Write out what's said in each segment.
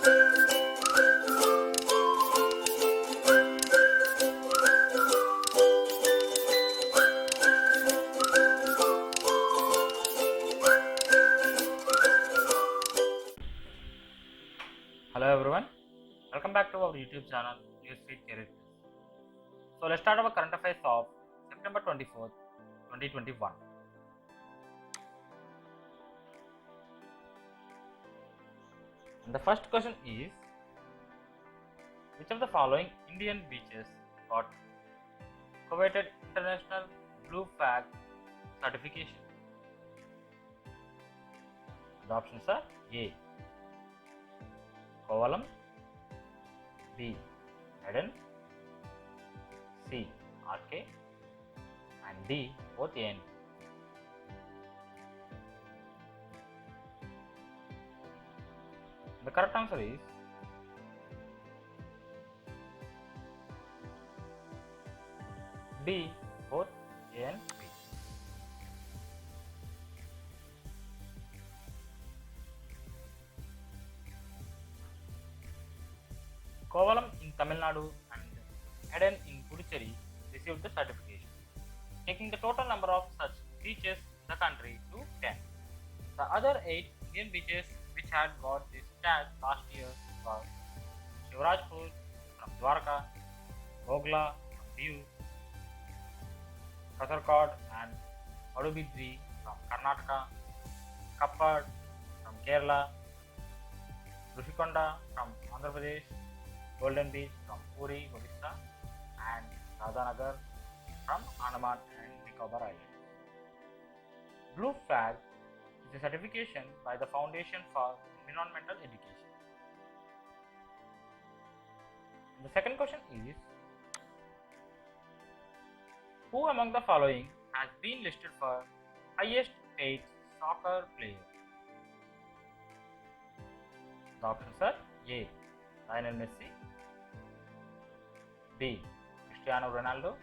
Hello everyone, welcome back to our YouTube channel Newsfeed Career. So let's start our current affairs of September 24th, 2021. And the first question is, which of the following Indian beaches got coveted International Blue Flag certification? The options are A. Kovalam, B. Eden, C. RK, and D. both A and B. The correct answer is D. both A and B. Kovalam in Tamil Nadu and Eden in Puducherry received the certification, taking the total number of such beaches in the country to 10. The other 8 Indian beaches which had got this tag last year were Shivrajpur from Dwarka, Gogla from Diu, Kasaragod and Padubidri from Karnataka, Kappad from Kerala, Rushikonda from Andhra Pradesh, Golden Beach from Puri, Odisha, and Radhanagar from Andaman and Nicobar Islands. Blue Flag is a certification by the Foundation for Environmental Education. The second question is, who among the following has been listed for highest paid soccer player? The options are A. Lionel Messi, B. Cristiano Ronaldo,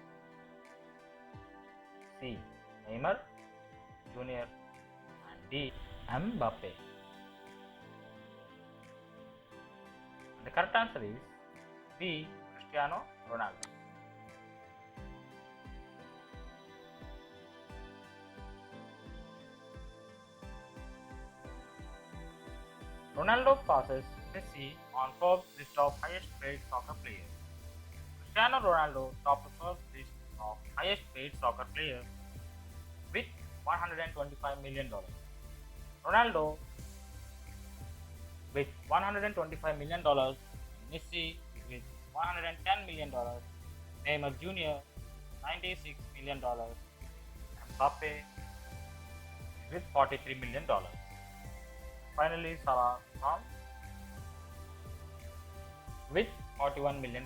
C. Neymar Jr. and D. Mbappe. The correct answer is B. Cristiano Ronaldo. Ronaldo passes Messi on Forbes' list of highest paid soccer players. Cristiano Ronaldo topped Forbes' list of highest paid soccer players with $125 million. Ronaldo with $125 million, Messi with $110 million, Neymar Jr. $96 million, and Mbappe with $43 million. Finally, Salah with $41 million.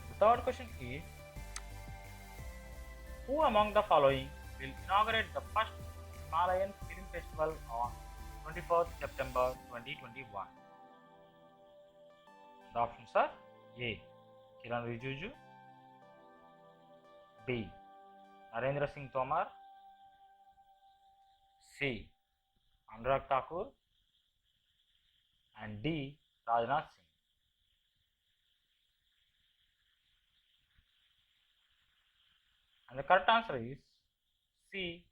The third question is, who among the following will inaugurate the first Himalayan Film Festival on 24th September 2021? The options are A. Kiran Rijiju, B. Narendra Singh Tomar, C. Anurag Thakur, and D. Rajnath Singh. And the correct answer is C.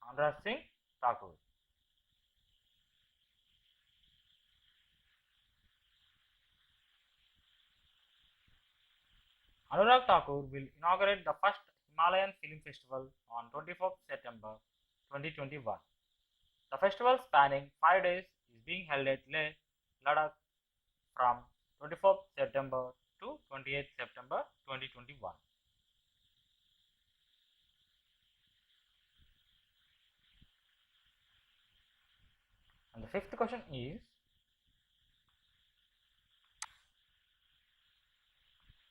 Anurag Singh Thakur. Anurag Thakur will inaugurate the first Himalayan Film Festival on 24th September 2021. The festival, spanning 5 days, is being held at Leh, Ladakh from 24th September to 28th September 2021. And the fifth question is,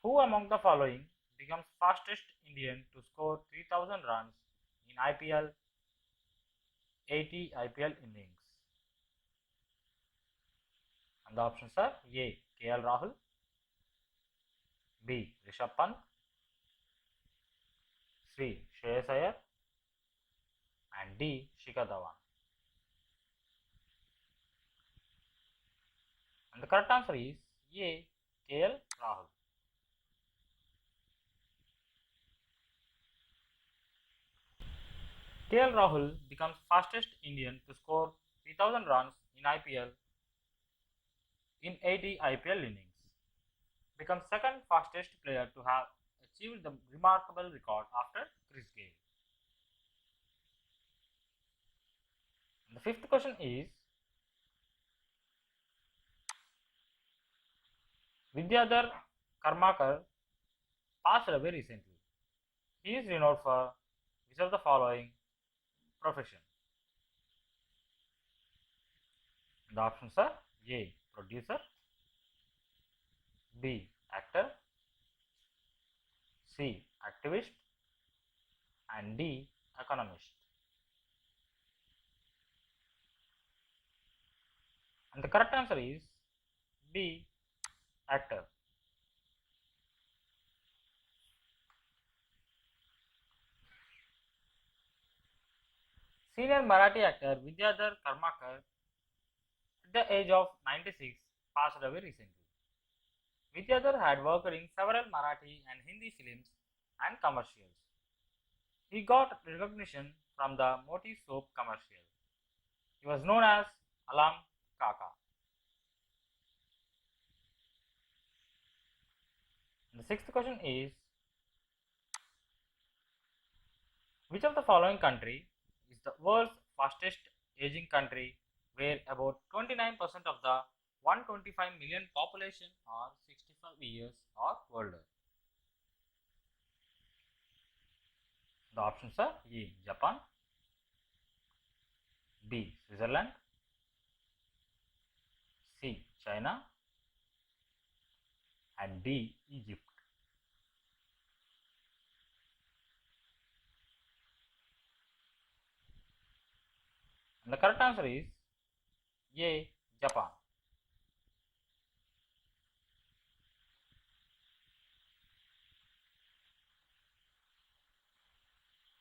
who among the following becomes fastest Indian to score 3000 runs in IPL 80 IPL innings? And the options are A. KL Rahul, B. Rishabh Pant, C. Shreyas Iyer, and D. Shikhar Dhawan. The correct answer is A. KL Rahul. KL Rahul becomes fastest Indian to score 3000 runs in IPL in 80 IPL innings. Becomes second fastest player to have achieved the remarkable record after Chris Gayle. The fifth question is Vidyadhar Karmakar passed away recently. He is renowned for which of the following profession? The options are A. Producer, B. Actor, C. Activist, and D. Economist. And the correct answer is B. Actor. Senior Marathi actor Vidyadhar Karmakar, at the age of 96, passed away recently. Vidyadhar had worked in several Marathi and Hindi films and commercials. He got recognition from the Moti soap commercial. He was known as Alam Kaka. And the sixth question is which of the following country is the world's fastest aging country where about 29% of the 125 million population are 65 years or older? The options are A. Japan, B. Switzerland, C. China, and D. Egypt. And the correct answer is A. Japan.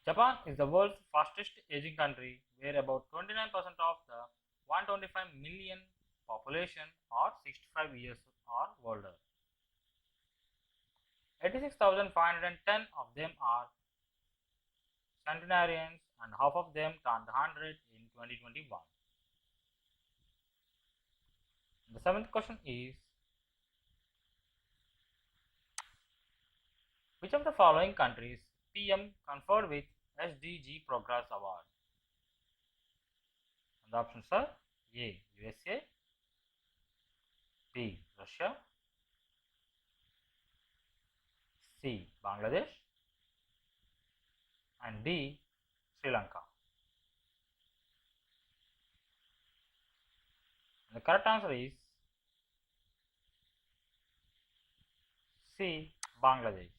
Japan is the world's fastest aging country where about 29% of the 125 million population are 65 years or older. 86,510 of them are centenarians and half of them turned 100 in 2021. The seventh question is which of the following countries PM conferred with SDG Progress Award? And the options are A. USA, B. Russia, C. Bangladesh, and D. Sri Lanka. And the correct answer is C. Bangladesh.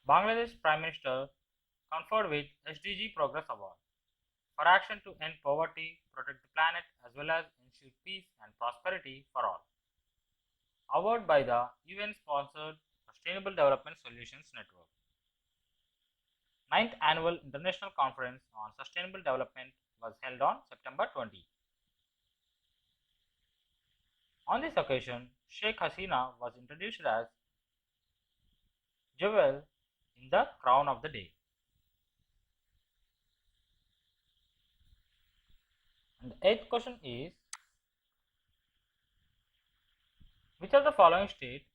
Bangladesh Prime Minister conferred with SDG Progress Award for action to end poverty, protect the planet, as well as ensure peace and prosperity for all. Award by the UN-sponsored Sustainable Development Solutions Network. 9th Annual International Conference on Sustainable Development was held on September 20. On this occasion, Sheikh Hasina was introduced as jewel in the crown of the day. And the eighth question is which of the following state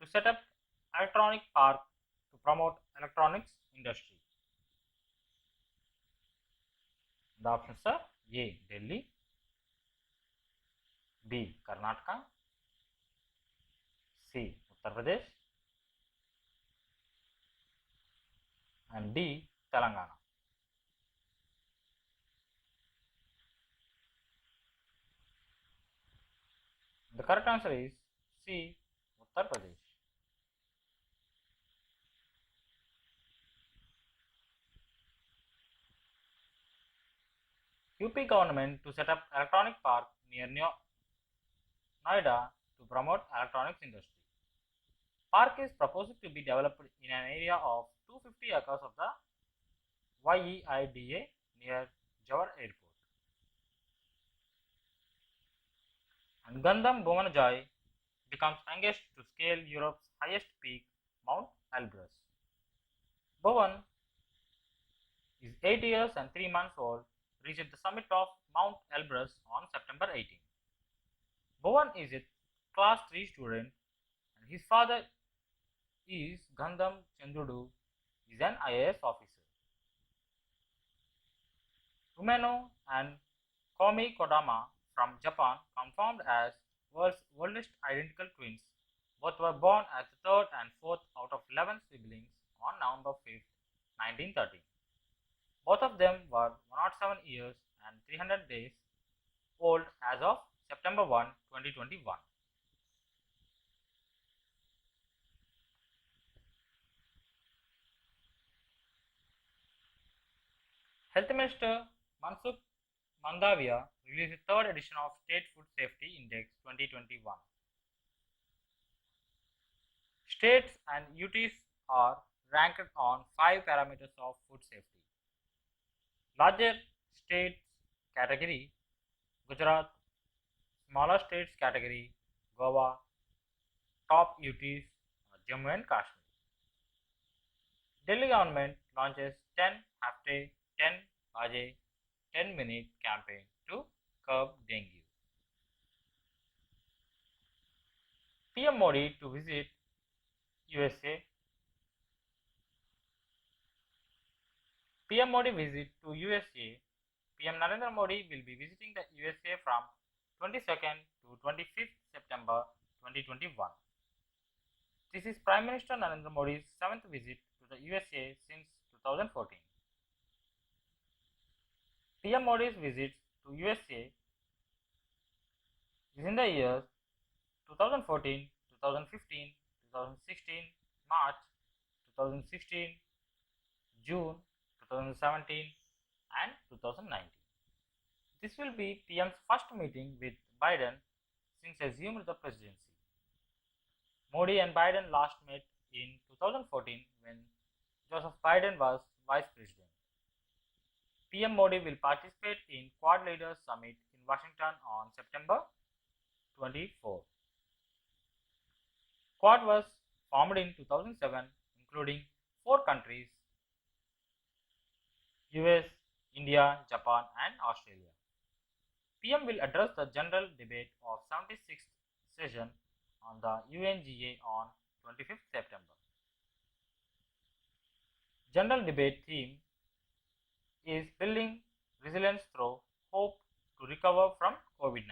to set up electronic park to promote electronics industry? The options are A. Delhi, B. Karnataka, C. Uttar Pradesh, and D. Telangana. The correct answer is C. Uttar Pradesh. UP government to set up electronic park near Noida to promote electronics industry. Park is proposed to be developed in an area of 250 acres of the YEIDA near Jawar Airport. And Gandham Bhuvanajai becomes youngest to scale Europe's highest peak, Mount Elbrus. Bhuvan is 8 years and 3 months old, reached the summit of Mount Elbrus on September 18. Bhuvan is a class 3 student and his father is Gandham Chandrudu, is an IAS officer. Umeno and Komi Kodama from Japan, confirmed as world's oldest identical twins. Both were born as the third and fourth out of 11 siblings on November 5, 1913. Both of them were 107 years and 300 days old as of September 1, 2021. Health Minister Mansukh Mandavia released the third edition of State Food Safety Index 2021. States and UTs are ranked on 5 parameters of food safety. Larger states category Gujarat, smaller states category Goa, top UTs Jammu and Kashmir. Delhi government launches 10 hafte 10 baje 10-minute campaign to curb dengue. PM Modi to visit USA. PM Modi visit to USA. PM Narendra Modi will be visiting the USA from 22nd to 25th September 2021. This is Prime Minister Narendra Modi's 7th visit to the USA since 2014. PM Modi's visits to USA is in the years 2014, 2015, 2016, March, 2016, June, 2017 and 2019. This will be PM's first meeting with Biden since he assumed the presidency. Modi and Biden last met in 2014 when Joseph Biden was vice president. PM Modi will participate in Quad Leaders Summit in Washington on September 24. Quad was formed in 2007, including 4 countries: US, India, Japan and Australia. PM will address the general debate of 76th session on the UNGA on 25th September. General debate theme is building resilience through hope to recover from COVID-19.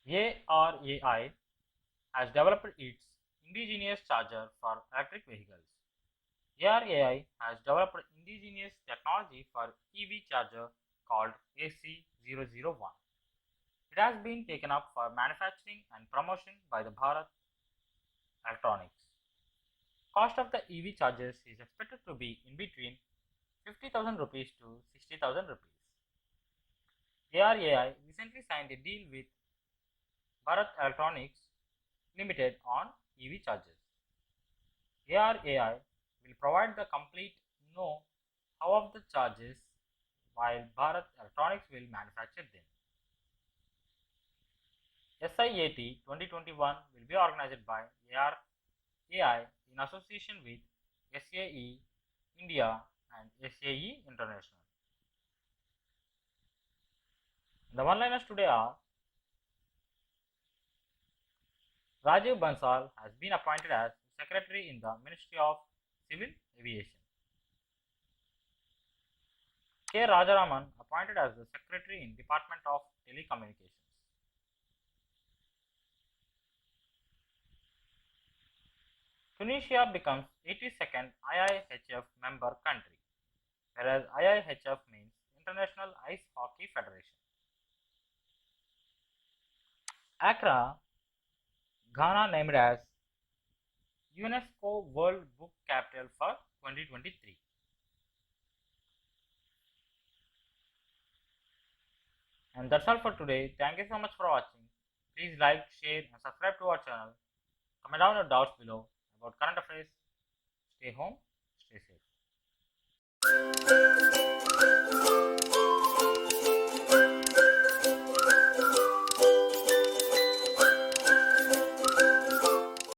ARAI has developed its indigenous charger for electric vehicles. ARAI has developed indigenous technology for EV charger called AC001. It has been taken up for manufacturing and promotion by the Bharat Electronics. Cost of the EV chargers is expected to be in between 50,000 rupees to 60,000 rupees. ARAI recently signed a deal with Bharat Electronics Limited on EV chargers. ARAI will provide the complete know-how of the chargers while Bharat Electronics will manufacture them. SIAT 2021 will be organized by ARAI in association with SAE India and SAE International. The one-liners today are: Rajiv Bansal has been appointed as Secretary in the Ministry of Civil Aviation. K. Rajaraman appointed as the Secretary in Department of Telecommunications. Tunisia becomes 82nd IIHF member country, whereas IIHF means International Ice Hockey Federation. Accra, Ghana named as UNESCO World Book Capital for 2023. And that's all for today. Thank you so much for watching. Please like, share and subscribe to our channel. Comment down your doubts below. about current affairs. Stay home, stay safe.